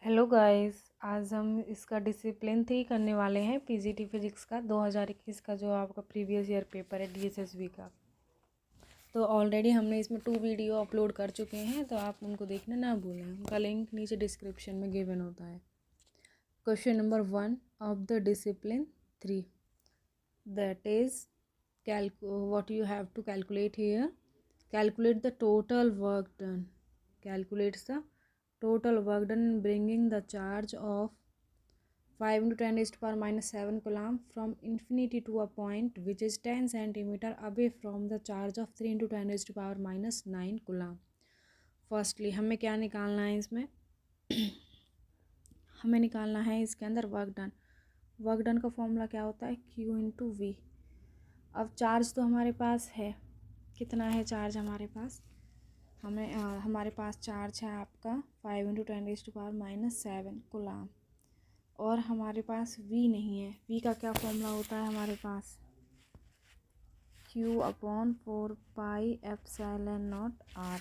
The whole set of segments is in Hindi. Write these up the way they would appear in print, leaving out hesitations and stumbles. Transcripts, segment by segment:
हेलो गाइस, आज हम इसका डिसिप्लिन 3 करने वाले हैं। पीजीटी फिजिक्स का 2021 का जो आपका प्रीवियस ईयर पेपर है डीएसएसबी का। तो ऑलरेडी हमने इसमें 2 वीडियो अपलोड कर चुके हैं, तो आप उनको देखना ना भूलें। उनका लिंक नीचे डिस्क्रिप्शन में गिवन होता है। Question number 1 of the discipline 3, that is what you have to calculate here. Calculate the total work done. Calculates the total work done bringing the charge of 5 into 10 raised to power minus 7 coulomb from infinity to a point which is 10 centimeter away from the charge of 3 into 10 raised to power minus 9 coulomb. Firstly हमें क्या निकालना है इसमें हमें निकालना है इसके अंदर वर्क डन। वर्क डन का फॉर्मूला क्या होता है? Q into V. अब चार्ज तो हमारे पास है, कितना है चार्ज हमारे पास? हमारे पास चार्ज है आपका 5 into 10 raise to power minus 7 coulomb, और हमारे पास v नहीं है। v का क्या फॉर्मूला होता है हमारे पास? q upon 4 pi epsilon naught r।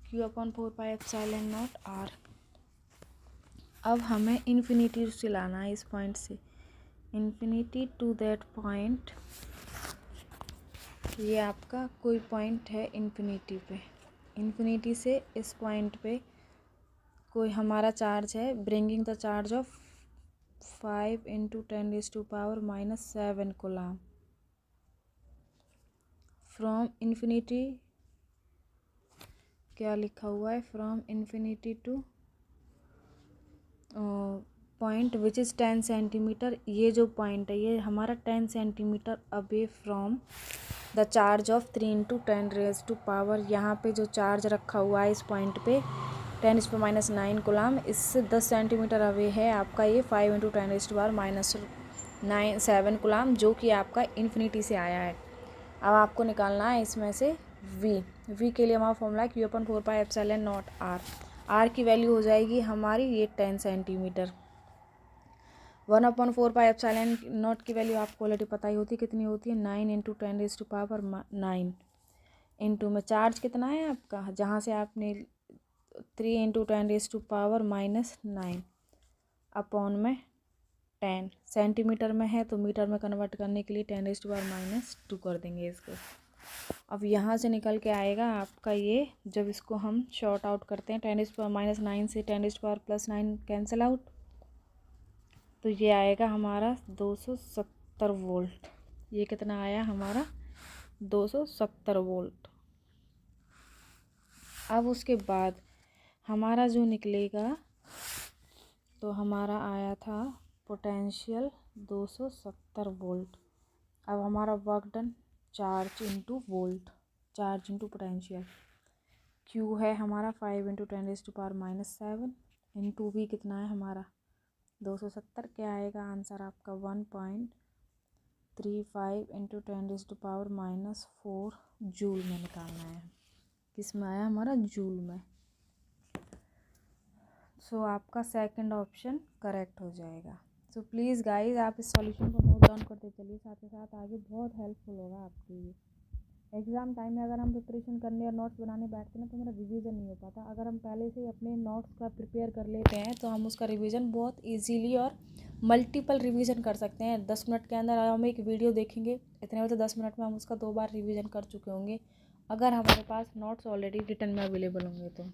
q upon 4 pi epsilon naught r। अब हमें इन्फिनिटी से लाना है, इस पॉइंट से इन्फिनिटी टू दैट पॉइंट। ये आपका कोई पॉइंट है इन्फिनिटी पे, इन्फिनिटी से इस पॉइंट पे कोई हमारा चार्ज है, bringing the charge of 5 into 10 raise to power minus 7 coulomb from infinity. क्या लिखा हुआ है? From infinity to point which is 10 centimetre. ये जो पॉइंट है ये हमारा 10 centimetre away from the charge of 3 into 10 raise to power. यहाँ पे जो चार्ज रखा हुआ है इस पॉइंट पे 10 पर माइनस 9 कूलम, इससे 10 सेंटीमीटर अवे है आपका ये 5 into 10 raise to power minus 7 coulomb, जो कि आपका इन्फिनिटी से आया है। अब आपको निकालना है इसमें से v के लिए हमारा फॉर्मूला है q upon 4 pi epsilon naught r की वैल्यू हो जाएगी हमारी ये 10 सेंटीमीटर। 1/4 पाई एप्सिलॉन नॉट की वैल्यू आपको ऑलरेडी पता ही होती है, कितनी होती है? 9 into 10 raise to power 9 into में चार्ज कितना है आपका, जहाँ से आपने 3 into 10 raise to power minus 9 upon में 10 सेंटीमीटर में है, तो मीटर में कन्वर्ट करने के लिए 10 रेज़ टू पावर माइनस 2 कर देंगे इसको। अब यहाँ से निकल के आएगा आपका ये, जब इसको हम शॉर्ट आउट करते हैं 10 रेज़ टू पावर माइनस 9 से 10 raise to power plus 9 cancel out, तो ये आएगा हमारा 270 वोल्ट। ये कितना आया हमारा? 270 वोल्ट। अब उसके बाद हमारा जो निकलेगा, तो हमारा आया था पोटेंशियल 270 वोल्ट। अब हमारा work done charge into volt, charge into potential. Q है हमारा 5 into 10 raise to power minus 7 into V कितना है हमारा 270। क्या आएगा आंसर आपका? 1.35 into 10 raise to power minus 4 joule में निकालना है। किस में आया हमारा? जूल में। सो आपका सेकंड ऑप्शन करेक्ट हो जाएगा। सो प्लीज़ गाइज आप इस सॉल्यूशन को नोट डाउन करते चलिए, साथ ही साथ आगे बहुत हेल्पफुल होगा आपके लिए। एग्ज़ाम टाइम में अगर हम प्रिपरेशन करने और नोट्स बनाने बैठते हैं ना, तो हमारा रिवीजन नहीं हो पाता। अगर हम पहले से ही अपने नोट्स का प्रिपेयर कर लेते हैं तो हम उसका रिवीजन बहुत इजीली और मल्टीपल रिवीजन कर सकते हैं। 10 मिनट के अंदर हम एक वीडियो देखेंगे, इतने में तो 10 मिनट में हम उसका 2 बार रिवीजन कर चुके होंगे, अगर हमारे पास नोट्स ऑलरेडी रिटन में अवेलेबल होंगे तो।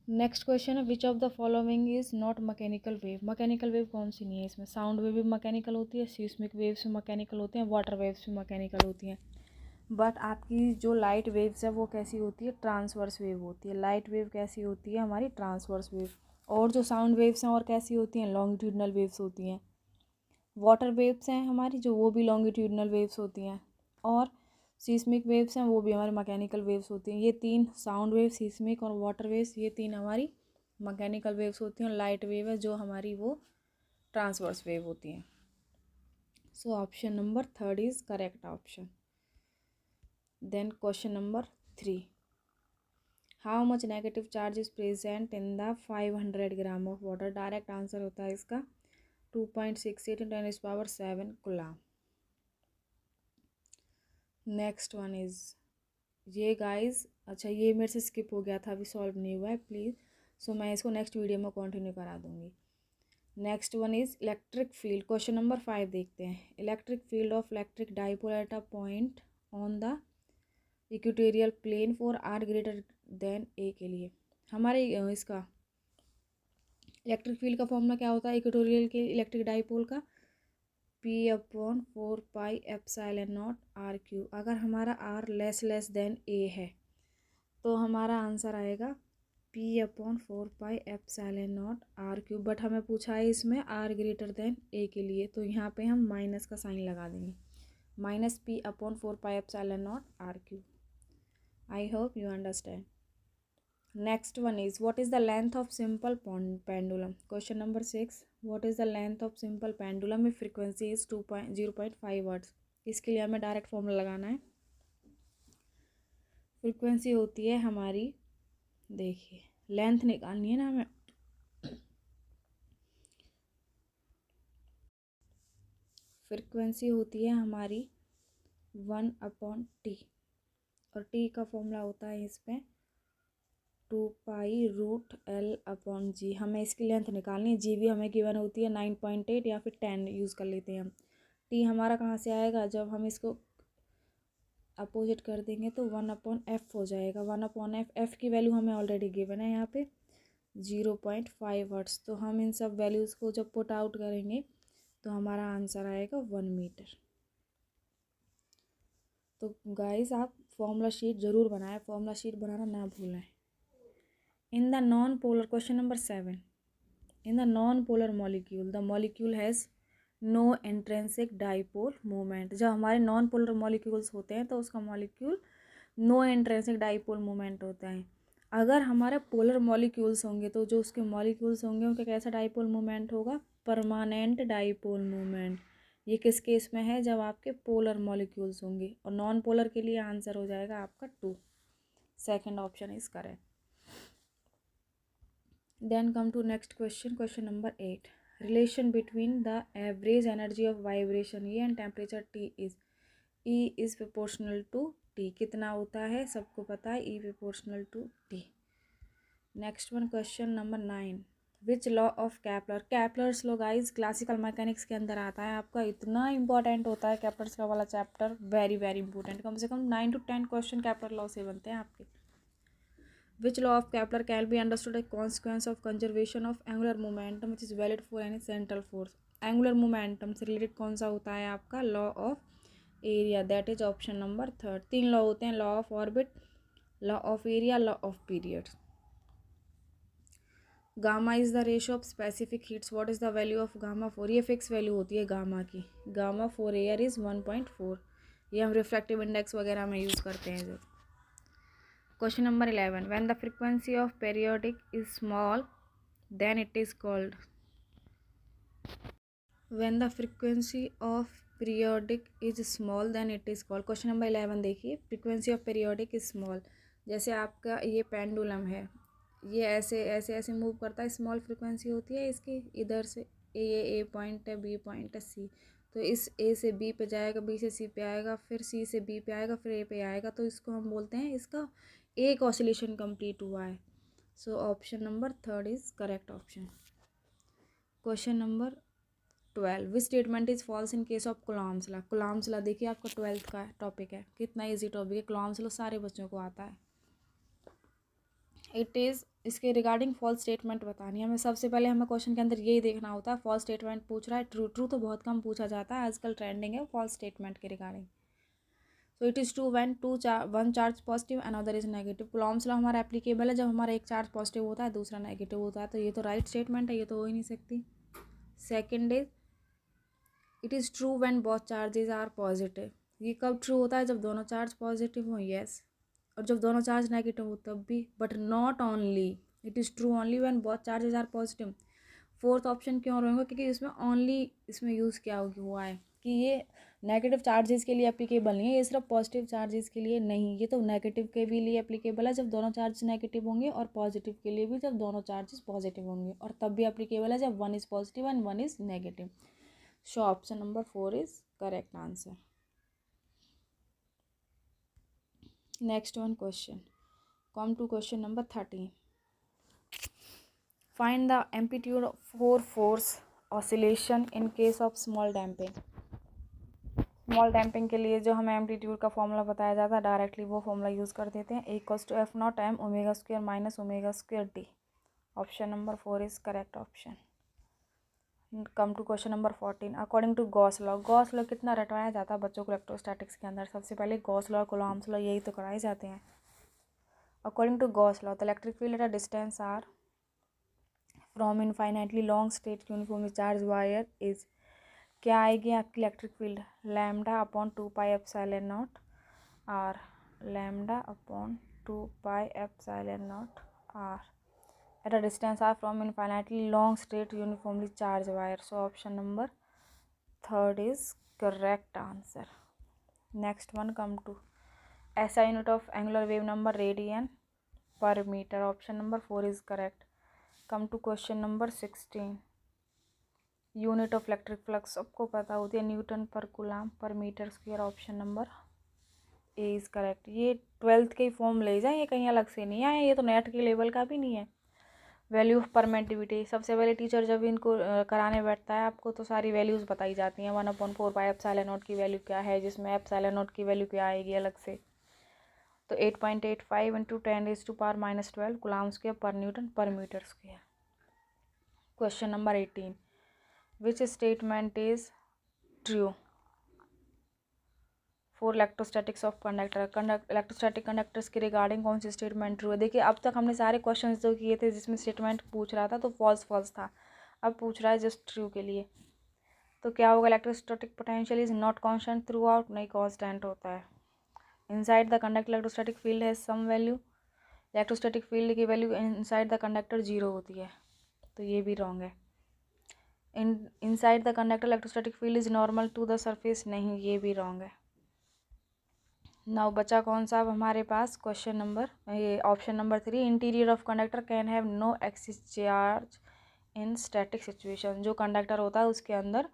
नेक्स्ट क्वेश्चन है विच of the following is not mechanical wave. Mechanical wave कौन सी नहीं है इसमें? साउंड वेव भी मैकेनिकल होती है, सीस्मिक वेव्स भी मैकेनिकल होती हैं, वाटर वेव्स भी मैकेनिकल होती हैं। बट आपकी जो लाइट वेव्स है वो कैसी होती है? ट्रांसवर्स वेव होती है। लाइट वेव कैसी होती है हमारी? Transverse wave. और जो साउंड वेव्स हैं और कैसी होती हैं? लॉन्गिट्यूडनल वेव्स होती हैं। वाटर वेव्स हैं हमारी जो, वो भी लॉन्गिट्यूडनल वेव्स होती हैं। और सीस्मिक वेव्स हैं वो भी हमारी मैकेनिकल वेव्स होती हैं। ये 3 साउंड वेव, सीस्मिक और वाटर वेव्स, ये 3 हमारी मैकेनिकल वेव्स होती हैं। और लाइट वेव है जो हमारी वो ट्रांसवर्स वेव होती हैं। So option number 3 is correct option. Then question number 3, how much negative charge is present in the 500 gram of water. Direct answer होता है इसका 2.68 × 10⁻⁷ कूलम। नेक्स्ट वन इज़ ये गाइस, अच्छा ये मेरे से स्किप हो गया था, अभी सॉल्व नहीं हुआ है, प्लीज़ सो मैं इसको नेक्स्ट वीडियो में कंटिन्यू करा दूँगी। Next one is electric field. Question number 5 देखते हैं। Electric field of electric dipole at a point on the equatorial plane for r greater than a के लिए। हमारे इसका इलेक्ट्रिक फील्ड का फॉर्मूला क्या होता है इक्वेटोरियल के इलेक्ट्रिक डाइपोल का? P/4πε0 r3। अगर हमारा r लेस देन a है तो हमारा आंसर आएगा P/4πε0 r3। बट हमें पूछा है इसमें r ग्रेटर देन a के लिए, तो यहाँ पे हम माइनस का साइन लगा देंगे, -P/4πε0 r3। I hope you understand. Next one is what is the length of simple pendulum. Question number 6, what is the length of simple pendulum में फ्रीक्वेंसी इज 0.5 हर्ट्ज। इसके लिए हमें डायरेक्ट फॉर्मूला लगाना है। फ्रीक्वेंसी होती है हमारी, देखिए लेंथ निकालनी है ना हमें, फ्रीक्वेंसी होती है हमारी 1/t और t का फॉर्मूला होता है इसमें 2π√L/g। हमें इसकी लेंथ निकालनी है। जी भी हमें गिवन होती है 9.8 या फिर 10 यूज़ कर लेते हैं हम। टी हमारा कहाँ से आएगा, जब हम इसको अपोजिट कर देंगे तो 1/f हो जाएगा। 1/f, f की वैल्यू हमें ऑलरेडी गिवन है यहाँ पे 0.5 हर्ट्ज। तो हम इन सब वैल्यूज़ को जब पुट आउट करेंगे तो हमारा आंसर आएगा 1 मीटर। तो गाइस आप फॉर्मूला शीट ज़रूर बनाएं, फॉर्मूला शीट बनाना ना भूलें। In the non-polar, question number 7. In the non-polar molecule, the molecule has no intrinsic dipole moment. जब हमारे non-polar molecules होते हैं तो उसका molecule no intrinsic dipole moment होता है। अगर हमारे polar molecules होंगे तो जो उसके molecules होंगे उनका कैसा dipole moment होगा? permanent dipole moment। ये किस केस में है? जब आपके polar molecules होंगे। और non-polar के लिए आंसर हो जाएगा आपका 2। Second option is correct. Then come to next question, question number 8. Relation between the average energy of vibration E and temperature T is E is proportional to T। कितना होता है सबको पता है, E proportional to T। Next one, question number 9. Which law of Kepler? Kepler's law guys classical mechanics के अंदर आता है आपका। इतना इंपॉर्टेंट होता है Kepler's का वाला चैप्टर, वेरी वेरी इंपॉर्टेंट। कम से कम 9 to 10 क्वेश्चन Kepler लॉ से बनते हैं आपके। Which law of Kepler can be understood as consequence of conservation of angular momentum which is valid for any central force? Angular momentum से रिलेटेड कौन सा होता है आपका? Law of area, that is option number 3। 3 law होते हैं, law of orbit, law of area, law of period. Gamma is the ratio of specific heats. What is the value of gamma 4? ये फिक्स वैल्यू होती है गामा की। Gamma for air is 1.4। ये हम रिफ्रैक्टिव इंडेक्स वगैरह में यूज़ करते हैं जो। Question number 11. When the frequency of periodic is small, then it is called. When the frequency of periodic is small, then it is called. Question number 11 देखिए, frequency of periodic is small। जैसे आपका ये पेंडुलम है, ये ऐसे ऐसे ऐसे मूव करता है, स्मॉल फ्रिक्वेंसी होती है इसकी। इधर से ये ए पॉइंट है, बी पॉइंट है, सी। तो इस ए से बी पे जाएगा, बी से सी पे आएगा, फिर सी से बी पे आएगा, फिर ए पे आएगा। तो इसको हम बोलते हैं, इसका एक ऑसिलेशन कंप्लीट हुआ है। सो option number 3 is correct option. Question number 12. Which statement is falls in case of Coulomb's law? Coulomb's law देखिए आपका 12th का टॉपिक है, कितना इजी टॉपिक है। कूलॉम्स लॉ सारे बच्चों को आता है। इट इज़, इसके रिगार्डिंग फॉल्स स्टेटमेंट बतानी है हमें। सबसे पहले हमें क्वेश्चन के अंदर यही देखना होता है, फॉल्स स्टेटमेंट पूछ रहा है। ट्रू ट्रू तो बहुत कम पूछा जाता है, आजकल ट्रेंडिंग है फॉल्स स्टेटमेंट के regarding. So it is true when one charge positive and other is negative. Coulomb's law हमारा एप्लीकेबल है जब हमारा एक चार्ज पॉजिटिव होता है, दूसरा नेगेटिव होता है। तो ये तो राइट स्टेटमेंट है, ये तो हो ही नहीं सकती। Second is, it is true when both charges are positive. ये कब ट्रू होता है? जब दोनों चार्ज पॉजिटिव हो, यस। और जब दोनों चार्ज नेगेटिव हो तब भी, but not only. It is true only when both charges are positive. Fourth option क्यों रहेगा? क्योंकि इसमें ओनली इसमें यूज़ क्या हुआ है कि ये नेगेटिव चार्जेस के लिए एप्लीकेबल नहीं है, ये सिर्फ पॉजिटिव चार्जेस के लिए नहीं। ये तो नेगेटिव के भी लिए एप्लीकेबल है जब दोनों चार्ज नेगेटिव होंगे, और पॉजिटिव के लिए भी जब दोनों चार्जेस पॉजिटिव होंगे, और तब भी एप्लीकेबल है जब one is positive and one is negative. So option number 4 is correct answer. Next one question, come to question number 13. Find the amplitude for force oscillation in case of small damping. Small damping के लिए जो हमें एम्पलीट्यूड का फॉर्मूला बताया जाता है, डायरेक्टली वो फॉर्मूला यूज़ कर देते हैं। A=F0 m ω² minus ω² d। Option number 4 is correct option. Come to question number 14। According to Gauss law, Gauss law कितना रटवाया जाता है बच्चों को इलेक्ट्रोस्टैटिक्स के अंदर? सबसे पहले गॉस लॉ, कूलॉम्स लॉ, यही तो कराए जाते हैं। According to Gauss law, the electric field at a distance R from infinitely long straight uniformly charge wire is, क्या आएगी आपकी electric field? Lambda upon 2πε0 R, lambda upon 2πε0 R at a distance r from infinitely long straight uniformly charged wire. So option number 3rd is correct answer. Next one come to SI unit of angular wave number radian per meter. Option number 4 is correct. Come to question number 16. Unit of electric flux सबको पता होती है, newton per coulomb per metre square. Option number A is correct. ये 12th के फॉर्म ले जाए, ये कहीं अलग से नहीं आए, ये तो नेट के लेवल का भी नहीं है। वैल्यू ऑफ परमिटिविटी, सबसे पहले टीचर जब इनको कराने बैठता है आपको तो सारी वैल्यूज़ बताई जाती हैं। 1/4πε0 की वैल्यू क्या है, जिसमें ε0 की वैल्यू क्या आएगी अलग से। तो 8.85 × 10⁻⁻12 coulomb square per newton per metre square. Question number 18। Which statement is true for electrostatics of conductor? Electrostatic conductors के रिगार्डिंग कौन सी स्टेटमेंट ट्रू है? देखिए अब तक हमने सारे क्वेश्चंस जो किए थे जिसमें स्टेटमेंट पूछ रहा था तो फॉल्स था, अब पूछ रहा है जस्ट ट्रू के लिए। तो क्या होगा? Electrostatic potential is not constant throughout, नहीं कांस्टेंट होता है। Inside the conductor electrostatic field है सम वैल्यू, इलेक्ट्रोस्टैटिक फील्ड की वैल्यू इनसाइड द कंडक्टर 0 होती है, तो ये भी रॉन्ग है। Inside the conductor electrostatic field is normal to the surface, नहीं, ये भी रॉन्ग है। नाउ बचा कौन सा अब हमारे पास? क्वेश्चन नंबर ये option number 3। Interior of conductor can have no excess charge in static situation. जो कंडक्टर होता है उसके अंदर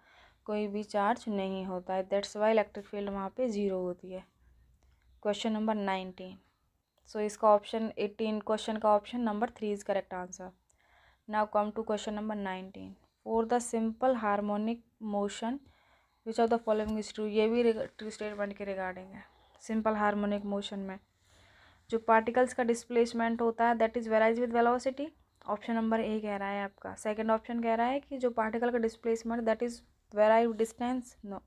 कोई भी चार्ज नहीं होता है, दैट्स वाई इलेक्ट्रिक फील्ड वहाँ पे 0 होती है। Question number 19। सो इसका ऑप्शन 18 क्वेश्चन का option number 3 is correct answer. Now come to question number 19। For the simple harmonic motion which of the following is true? ये भी ट्रू स्टेटमेंट के रिगार्डिंग है। सिंपल हार्मोनिक मोशन में जो पार्टिकल्स का डिस्प्लेसमेंट होता है that is varies with velocity. Option number A कह रहा है आपका। सेकंड ऑप्शन कह रहा है कि जो पार्टिकल का displacement that is vary with distance, no.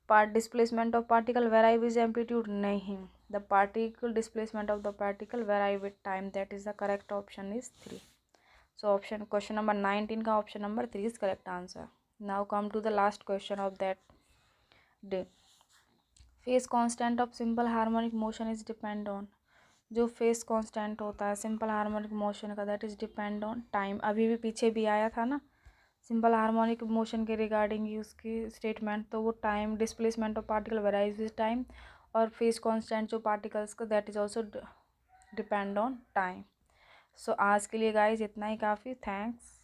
Part displacement of particle vary with amplitude, नहीं। The particle displacement of the particle vary with time, that is the correct option is 3। So option question number 19 का option number 3 is correct answer. Now come to the last question of that day. Phase constant of simple harmonic motion is depend on. जो फेस कांस्टेंट होता है सिंपल हार्मोनिक मोशन का that is depend on time. अभी भी पीछे भी आया था ना सिंपल हार्मोनिक मोशन के रिगार्डिंग ही उसकी स्टेटमेंट, तो वो time displacement of particle varies with time, और फेस कांस्टेंट जो पार्टिकल्स का that is also depend on time. So आज के लिए गाइज इतना ही काफ़ी। थैंक्स।